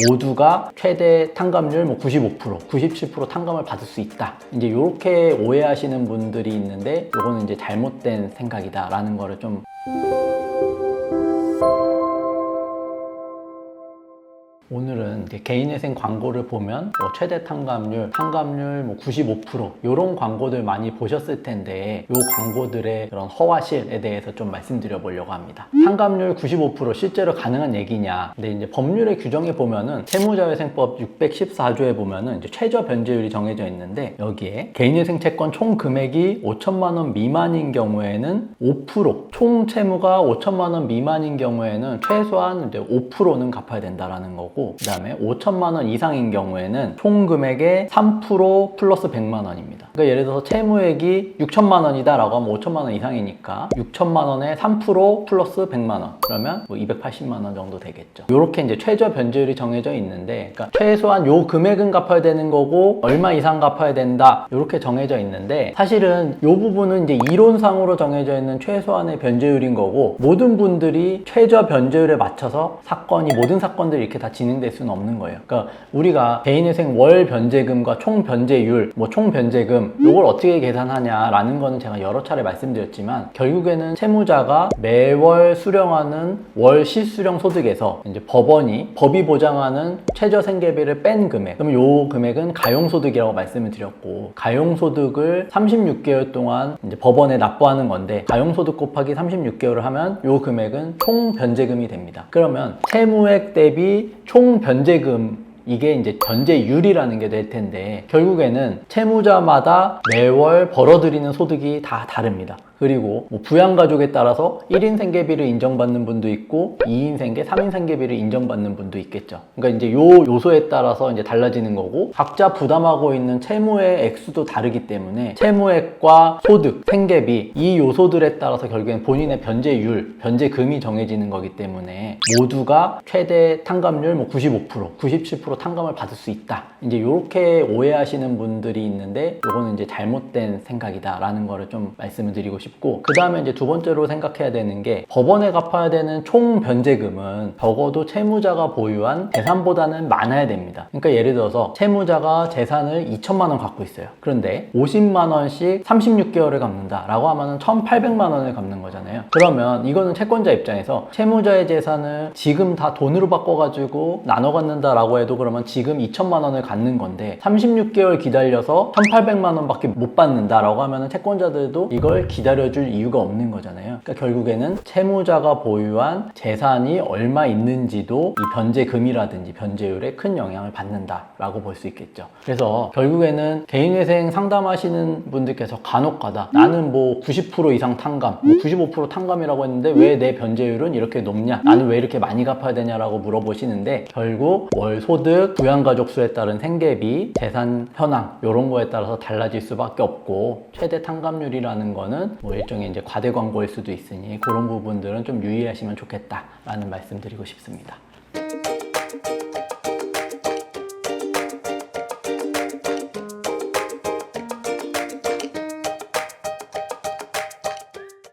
모두가 최대 탕감률 95%, 97% 탕감을 받을 수 있다. 이제 이렇게 오해하시는 분들이 있는데 이거는 이제 잘못된 생각이다라는 거를 좀 오늘은 개인회생 광고를 보면 최대 탕감률 95% 이런 광고들 많이 보셨을 텐데 이 광고들의 그런 허와실에 대해서 좀 말씀드려 보려고 합니다. 탕감률 95% 실제로 가능한 얘기냐? 근데 이제 법률의 규정에 보면은 채무자회생법 614조에 보면은 이제 최저 변제율이 정해져 있는데 여기에 개인회생 채권 총 금액이 5천만 원 미만인 경우에는 5%, 총 채무가 5천만 원 미만인 경우에는 최소한 이제 5%는 갚아야 된다라는 거고. 그 다음에 5천만 원 이상인 경우에는 총 금액의 3% 플러스 100만 원입니다. 그러니까 예를 들어서 채무액이 6천만 원이다 라고 하면 5천만 원 이상이니까 6천만 원에 3% 플러스 100만 원 그러면 280만 원 정도 되겠죠. 이렇게 이제 최저 변제율이 정해져 있는데 그러니까 최소한 요 금액은 갚아야 되는 거고 얼마 이상 갚아야 된다 이렇게 정해져 있는데 사실은 요 부분은 이제 이론상으로 정해져 있는 최소한의 변제율인 거고 모든 분들이 최저 변제율에 맞춰서 모든 사건들이 이렇게 다 진행될 수는 없는 거예요. 그러니까 우리가 개인회생 월 변제금과 총 변제율, 총 변제금 이걸 어떻게 계산하냐라는 거는 제가 여러 차례 말씀드렸지만 결국에는 채무자가 매월 수령하는 월 실수령 소득에서 이제 법이 보장하는 최저 생계비를 뺀 금액 그러면 요 금액은 가용소득이라고 말씀을 드렸고 가용소득을 36개월 동안 이제 법원에 납부하는 건데 가용소득 곱하기 36개월을 하면 요 금액은 총 변제금이 됩니다. 그러면 채무액 대비 총 변제금 이게 이제 변제율이라는 게 될 텐데 결국에는 채무자마다 매월 벌어들이는 소득이 다 다릅니다. 그리고 부양가족에 따라서 1인 생계비를 인정받는 분도 있고 2인 생계, 3인 생계비를 인정받는 분도 있겠죠. 그러니까 이제 요 요소에 따라서 이제 달라지는 거고 각자 부담하고 있는 채무의 액수도 다르기 때문에 채무액과 소득, 생계비 이 요소들에 따라서 결국엔 본인의 변제율, 변제금이 정해지는 거기 때문에 모두가 최대 탕감률 95%, 97% 탕감을 받을 수 있다. 이제 이렇게 오해하시는 분들이 있는데 이거는 이제 잘못된 생각이다라는 거를 좀 말씀을 드리고 싶습니다. 그 다음에 이제 두 번째로 생각해야 되는 게 법원에 갚아야 되는 총 변제금은 적어도 채무자가 보유한 재산보다는 많아야 됩니다. 그러니까 예를 들어서 채무자가 재산을 2천만 원 갖고 있어요. 그런데 50만 원씩 36개월을 갚는다 라고 하면 1,800만 원을 갚는 거잖아요. 그러면 이거는 채권자 입장에서 채무자의 재산을 지금 다 돈으로 바꿔가지고 나눠 갖는다 라고 해도 그러면 지금 2천만 원을 갖는 건데 36개월 기다려서 1,800만 원밖에 못 받는다 라고 하면 채권자들도 이걸 기다려줄 이유가 없는 거잖아요. 그러니까 결국에는 채무자가 보유한 재산이 얼마 있는지도 이 변제금이라든지 변제율에 큰 영향을 받는다라고 볼 수 있겠죠. 그래서 결국에는 개인회생 상담하시는 분들께서 간혹가다 나는 90% 이상 탕감, 95% 탕감이라고 했는데 왜 내 변제율은 이렇게 높냐? 나는 왜 이렇게 많이 갚아야 되냐라고 물어보시는데 결국 월 소득, 부양가족 수에 따른 생계비, 재산 현황 이런 거에 따라서 달라질 수밖에 없고 최대 탕감률이라는 거는 일종의 이제 과대 광고일 수도 있으니 그런 부분들은 좀 유의하시면 좋겠다라는 말씀 드리고 싶습니다.